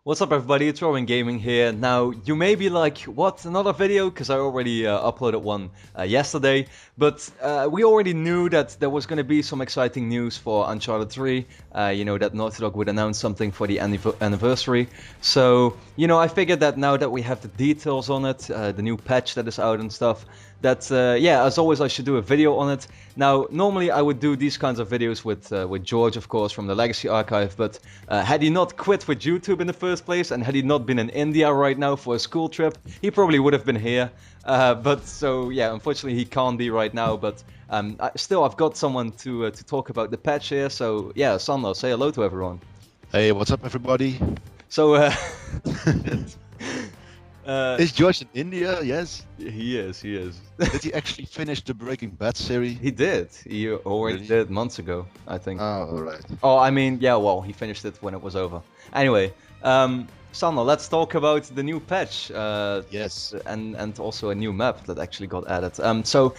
What's up everybody, it's RobinGaming here. Now, you may be like, what, another video? Because I already uploaded one yesterday. But we already knew that there was going to be some exciting news for Uncharted 3. You know, that Naughty Dog would announce something for the anniversary. So, you know, I figured that now that we have the details on it, the new patch that is out and stuff, that, yeah, as always I should do a video on it. Now, normally I would do these kinds of videos with George, of course, from the Legacy Archive, but had he not quit with YouTube in the first place, and had he not been in India right now for a school trip, he probably would have been here. But so, yeah, unfortunately he can't be right now, but still I've got someone to talk about the patch here, so yeah, Sander, say hello to everyone. Hey, what's up everybody? So, is George in India? Yes. He is. Did he actually finish the Breaking Bad series? He did. He already did months ago, I think. Oh, alright. Oh, I mean, yeah, well, he finished it when it was over. Anyway, Sander, let's talk about the new patch. Yes. And also a new map that actually got added. So,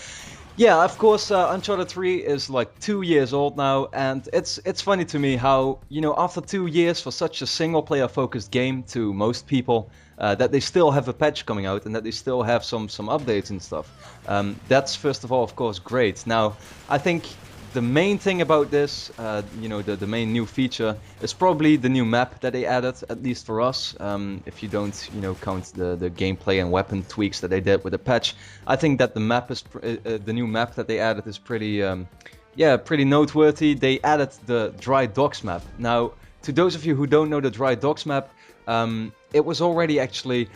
yeah, of course, Uncharted 3 is like 2 years old now, and it's funny to me how, you know, after 2 years for such a single-player focused game to most people, that they still have a patch coming out and that they still have some updates and stuff. That's first of all, of course, great. Now, I think the main thing about this, you know, the main new feature is probably the new map that they added, at least for us. If you don't, you know, count the gameplay and weapon tweaks that they did with the patch, I think that the map is the new map that they added is pretty, yeah, pretty noteworthy. They added the Dry Docks map. Now, to those of you who don't know the Dry Docks map, it was already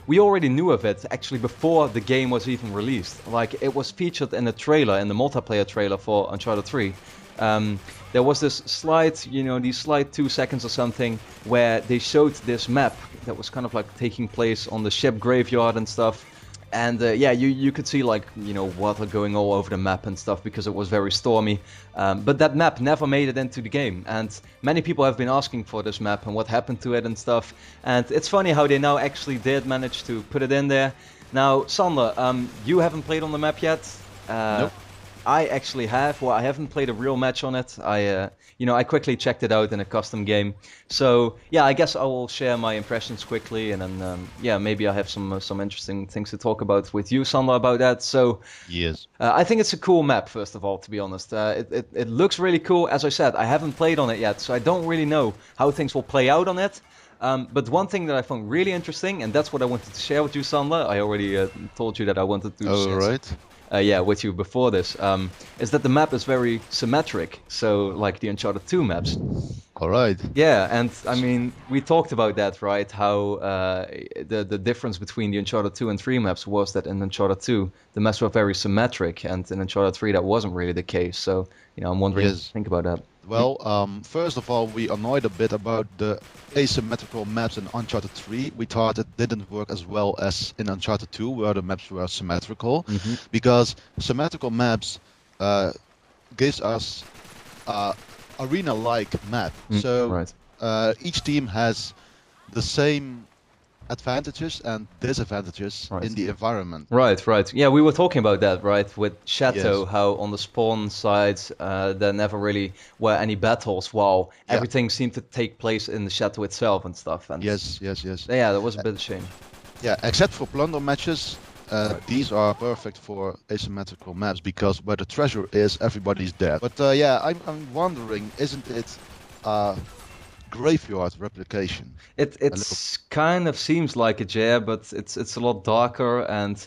we already knew of it actually before the game was even released. Like, it was featured in the trailer, in the multiplayer trailer for Uncharted 3. There was this slide, you know, these slide 2 seconds or something, where they showed this map that was kind of like taking place on the ship graveyard and stuff. And yeah, you could see, like, you know, water going all over the map and stuff because it was very stormy. But that map never made it into the game, and many people have been asking for this map and what happened to it and stuff. And it's funny how they now actually did manage to put it in there. Now, Sander, you haven't played on the map yet. Nope. I actually have. Well, I haven't played a real match on it. You know, I quickly checked it out in a custom game. So yeah, I guess I will share my impressions quickly, and then yeah, maybe I have some interesting things to talk about with you, Sander, about that. So Yes. I think it's a cool map, first of all, to be honest. It looks really cool. As I said, I haven't played on it yet, so I don't really know how things will play out on it. But one thing that I found really interesting, and that's what I wanted to share with you, Sander. I already told you that I wanted to share. Alright. Yeah, with you before this, is that the map is very symmetric, so like the Uncharted 2 maps. Alright. Yeah, and I mean, we talked about that, right? How the difference between the Uncharted 2 and 3 maps was that in Uncharted 2, the maps were very symmetric, and in Uncharted 3 that wasn't really the case. So, you know, I'm wondering what you think about that. Well, first of all, we annoyed a bit about the asymmetrical maps in Uncharted 3. We thought it didn't work as well as in Uncharted 2, where the maps were symmetrical, because symmetrical maps gives us arena-like map. So Right. each team has the same advantages and disadvantages in the environment. Right. Yeah, we were talking about that, right? With Chateau, Yes. how on the spawn sides there never really were any battles, while everything seemed to take place in the Chateau itself and stuff. And Yes. yeah, that was a bit of a shame. Yeah, except for plunder matches, these are perfect for asymmetrical maps, because where the treasure is, everybody's dead. But yeah, I'm wondering, isn't it graveyard replication? It kind of seems like it, yeah, but it's a lot darker and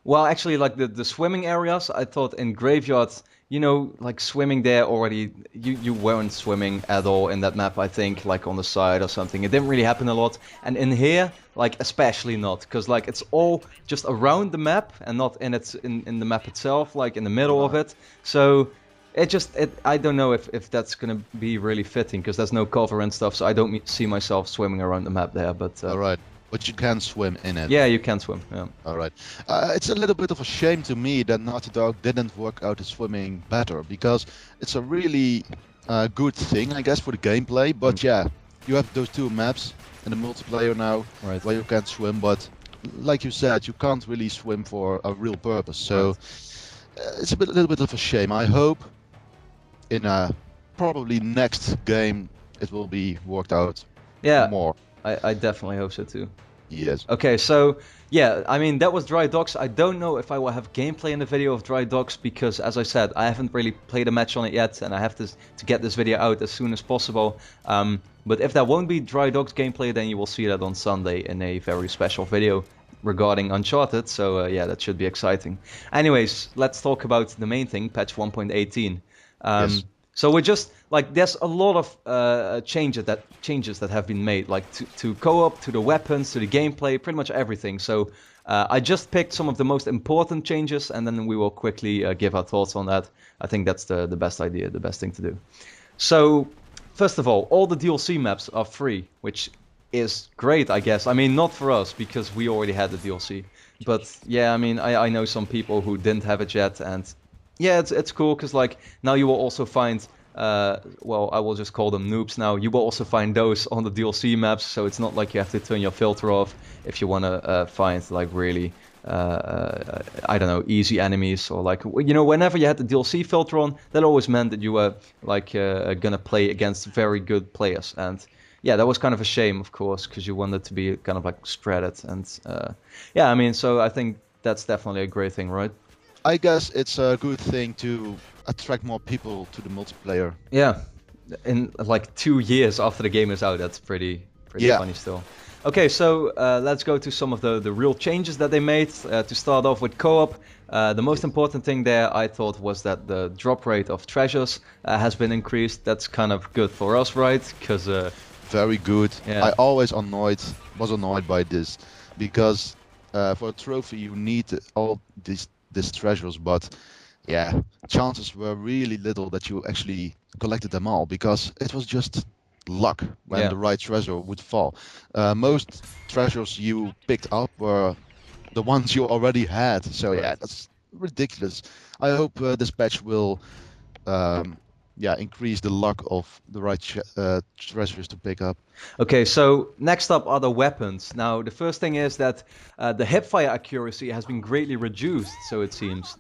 well, actually, like the swimming areas, I thought in graveyards, you know, like swimming there already, you weren't swimming at all in that map, I think, like on the side or something. It didn't really happen a lot. And in here, like especially not, because like it's all just around the map and not in the map itself, like in the middle of it. So I don't know if that's gonna be really fitting, because there's no cover and stuff, so I don't see myself swimming around the map there. But Alright, but you can swim in it. Yeah, you can swim. Yeah. Alright. It's a little bit of a shame to me that Naughty Dog didn't work out the swimming better, because it's a really good thing, I guess, for the gameplay. But yeah, you have those two maps in the multiplayer now, where you can swim, but like you said, you can't really swim for a real purpose. So Right. it's a little bit of a shame. I hope in a probably next game it will be worked out Yeah, more. I definitely hope so too. Yes. Okay, so yeah, I mean that was Dry Docks. I don't know if I will have gameplay in the video of Dry Docks because, as I said, I haven't really played a match on it yet, and I have to get this video out as soon as possible. But if there won't be Dry Docks gameplay, then you will see that on Sunday in a very special video regarding Uncharted. So yeah, that should be exciting. Anyways, let's talk about the main thing, patch 1.18. Yes. So we're just like there's a lot of changes that have been made, like to co-op, to the weapons, to the gameplay, pretty much everything. So I just picked some of the most important changes, and then we will quickly give our thoughts on that. I think that's the best idea, the best thing to do. So first of all the DLC maps are free, which is great, I guess. I mean, not for us because we already had the DLC, but yeah, I mean, I know some people who didn't have it yet, and yeah, it's cool because like now you will also find well, I will just call them noobs now. You will also find those on the DLC maps, so it's not like you have to turn your filter off if you want to find like really I don't know, easy enemies, or like, you know, whenever you had the DLC filter on, that always meant that you were like gonna play against very good players. And yeah, that was kind of a shame, of course, because you wanted to be kind of like spread it. And yeah, I mean, so I think that's definitely a great thing, right? I guess it's a good thing to attract more people to the multiplayer. Yeah, in like 2 years after the game is out, that's pretty Yeah. funny still. Okay, so let's go to some of the real changes that they made. To start off with co-op, the most important thing there I thought was that the drop rate of treasures has been increased. That's kind of good for us, right? Because Very good. yeah. I always was annoyed by this because for a trophy you need all these treasures, but yeah, chances were really little that you actually collected them all because it was just luck when Yeah. the right treasure would fall. Most treasures you picked up were the ones you already had, so yeah, Right. that's ridiculous. I hope this patch will um, yeah, increase the luck of the right treasures to pick up. Okay, so next up are the weapons. Now, the first thing is that the hipfire accuracy has been greatly reduced, so it seems,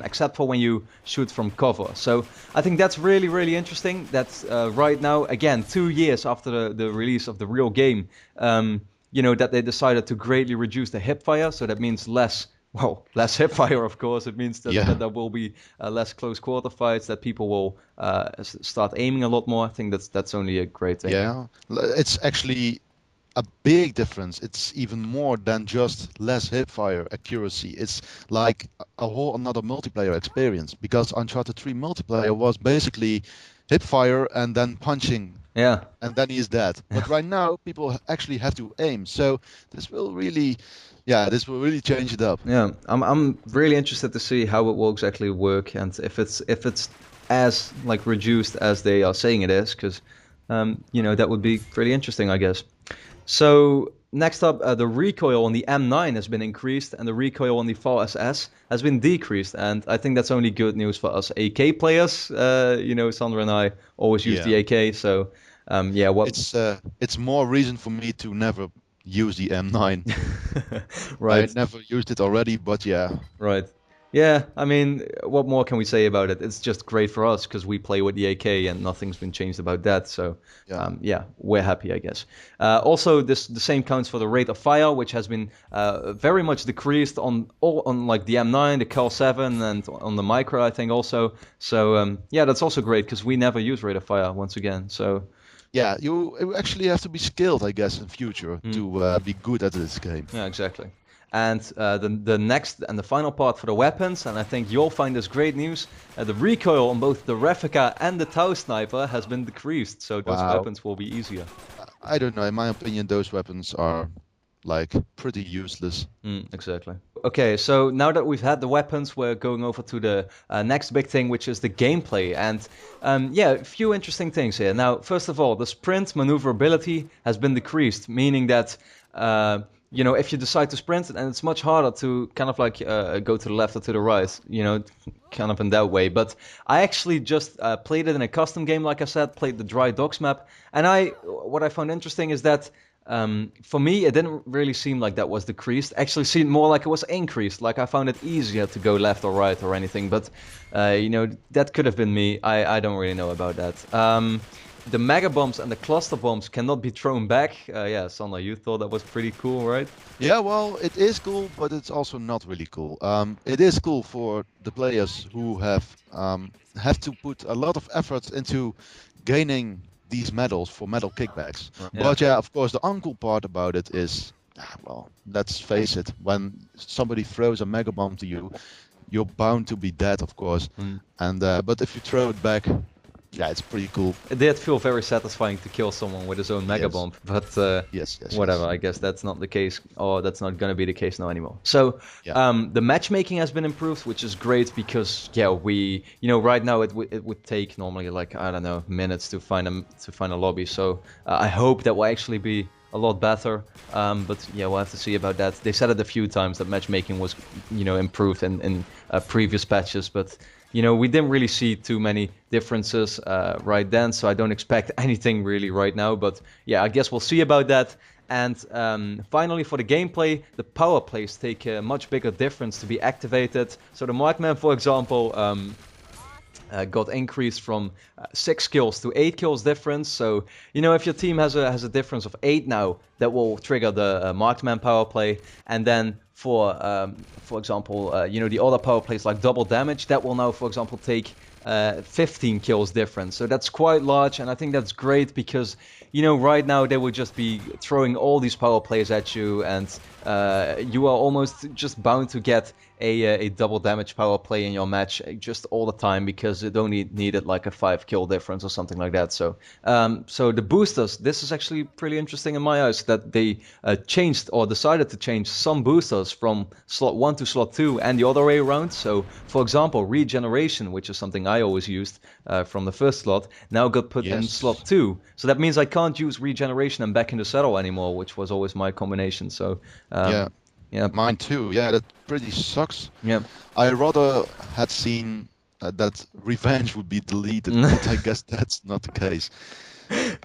except for when you shoot from cover. So I think that's really, really interesting. That right now, again, 2 years after the release of the real game, you know, that they decided to greatly reduce the hipfire. So that means less. Well, less hipfire, of course. It means that Yeah, there will be less close quarter fights, that people will start aiming a lot more. I think that's only a great thing. yeah. It's actually a big difference. It's even more than just less hipfire accuracy. It's like a whole another multiplayer experience because Uncharted 3 multiplayer was basically hipfire and then punching Yeah. and then he is dead. But right now people actually have to aim. So this will really, yeah, this will really change it up. Yeah, I'm really interested to see how it will exactly work, and if it's as like reduced as they are saying it is, because you know, that would be pretty interesting, I guess. So next up, the recoil on the M9 has been increased, and the recoil on the FAL SS has been decreased, and I think that's only good news for us AK players. You know, Sandra and I always use the Yeah. AK, so yeah, what? It's more reason for me to never use the M9. I Right. never used it already, but yeah. Right. Yeah, I mean, what more can we say about it? It's just great for us because we play with the AK and nothing's been changed about that. So, Yeah. yeah, we're happy, I guess. Also, the same counts for the rate of fire, which has been very much decreased on like the M9, the Cal 7, and on the Micro, I think also. So, yeah, that's also great because we never use rate of fire once again. So, Yeah, you actually have to be skilled, I guess, in future to be good at this game. yeah, exactly. And the next and the final part for the weapons, and I think you'll find this great news, the recoil on both the Replica and the Tau Sniper has been decreased, so those Wow. weapons will be easier. I don't know. In my opinion, those weapons are like pretty useless. Exactly. Okay, so now that we've had the weapons, we're going over to the next big thing, which is the gameplay. And yeah, a few interesting things here. Now, first of all, the sprint maneuverability has been decreased, meaning that you know, if you decide to sprint, and it's much harder to kind of like go to the left or to the right, you know, kind of in that way. But I actually just played it in a custom game, like I said, played the Dry Docks map, and what I found interesting is that For me, it didn't really seem like that was decreased. Actually, seemed more like it was increased. Like I found it easier to go left or right or anything. But you know, that could have been me. I don't really know about that. The mega bombs and the cluster bombs cannot be thrown back. Yeah, Sander, you thought that was pretty cool, right? Yeah, well, it is cool, but it's also not really cool. It is cool for the players who have to put a lot of effort into gaining these medals for medal kickbacks. Yeah. But yeah, of course, the uncool part about it is, well, let's face it, when somebody throws a mega bomb to you, you're bound to be dead, of course. And but if you throw it back, yeah, it's pretty cool. It did feel very satisfying to kill someone with his own mega bomb, but whatever. I guess that's not the case, or that's not going to be the case now anymore. So the matchmaking has been improved, which is great because we, you know, right now it would take normally like, I don't know, minutes to find a lobby. So I hope that will actually be a lot better. But yeah, we'll have to see about that. They said it a few times that matchmaking was, you know, improved in previous patches, but you know, we didn't really see too many differences right then, so I don't expect anything really right now. But yeah, I guess we'll see about that. And finally, for the gameplay, the power plays take a much bigger difference to be activated. So the Markman, for example, got increased from 6 kills to 8 kills difference. So, you know, if your team has a difference of 8 now, that will trigger the Marksman power play. And then for example, you know, the other power plays like double damage, that will now, for example, take 15 kills difference. So that's quite large, and I think that's great because, you know, right now they will just be throwing all these power plays at you, and you are almost just bound to get a double damage power play in your match just all the time because it only needed like a 5 kill difference or something like that. So so the boosters, this is actually pretty interesting in my eyes that they changed or decided to change some boosters from slot 1 to slot 2 and the other way around. So for example, regeneration, which is something I always used from the first slot, now got put in slot 2. So that means I can't use regeneration and back in the saddle anymore, which was always my combination. So yeah, mine too. Yeah, that pretty sucks. Yeah, I rather had seen that revenge would be deleted, but I guess that's not the case.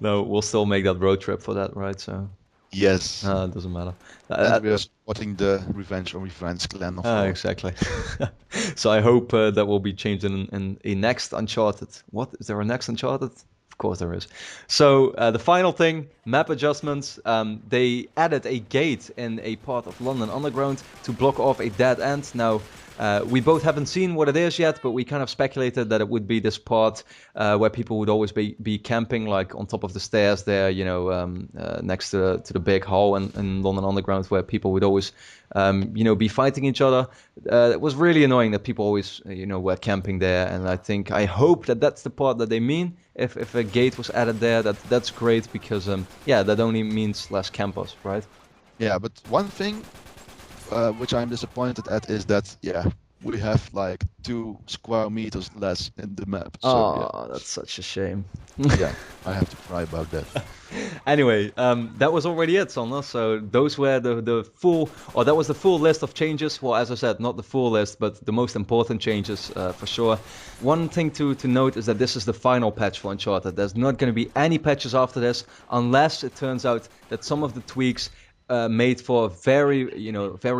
No, we'll still make that road trip for that, right? So yes, it doesn't matter. And we are supporting the Revenge on Revenge clan. Exactly. So I hope that will be changed in a next Uncharted. What is there a next Uncharted? Of course there is. So the final thing, map adjustments. They added a gate in a part of London Underground to block off a dead end. Now, we both haven't seen what it is yet, but we kind of speculated that it would be this part where people would always be camping, like on top of the stairs there, you know, next to the big hall in London Underground, where people would always, you know, be fighting each other. It was really annoying that people always, you know, were camping there, and I hope that that's the part that they mean. If a gate was added there, that's great because yeah, that only means less campers, right? Yeah, but one thing which I'm disappointed at is that we have like 2 square meters less in the map. So, that's such a shame. Yeah, I have to cry about that. Anyway, that was already it, Sander. So those were that was the full list of changes. Well, as I said, not the full list, but the most important changes for sure. One thing to note is that this is the final patch for Uncharted. There's not going to be any patches after this, unless it turns out that some of the tweaks made for very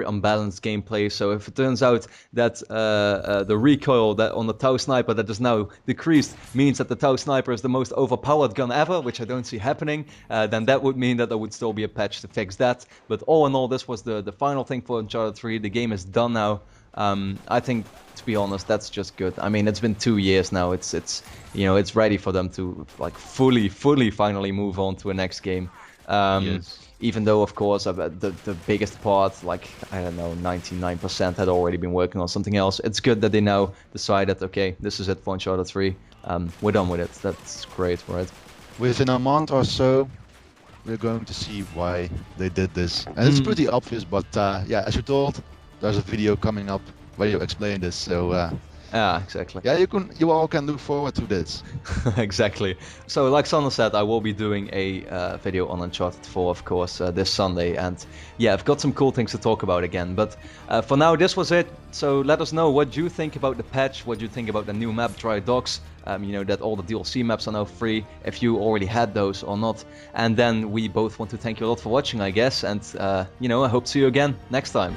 unbalanced gameplay. So if it turns out that the recoil that on the Tau Sniper that is now decreased means that the Tau Sniper is the most overpowered gun ever, which I don't see happening, then that would mean that there would still be a patch to fix that. But all in all, this was the final thing for Uncharted 3. The game is done now. I think, to be honest, that's just good. I mean, it's been 2 years now. It's you know, it's ready for them to like fully finally move on to a next game. Yes. Even though, of course, the biggest part, like, I don't know, 99% had already been working on something else. It's good that they now decided, okay, this is it for Uncharted 3. We're done with it. That's great, right? Within a month or so, we're going to see why they did this. And it's pretty obvious, but yeah, as you told, there's a video coming up where you explain this. So Yeah, exactly. Yeah, you all can look forward to this. Exactly. So, like Sander said, I will be doing a video on Uncharted 4, of course, this Sunday. And yeah, I've got some cool things to talk about again. But for now, this was it. So let us know what you think about the patch, what you think about the new map, Dry Docks. You know, that all the DLC maps are now free, if you already had those or not. And then we both want to thank you a lot for watching, I guess. And, you know, I hope to see you again next time.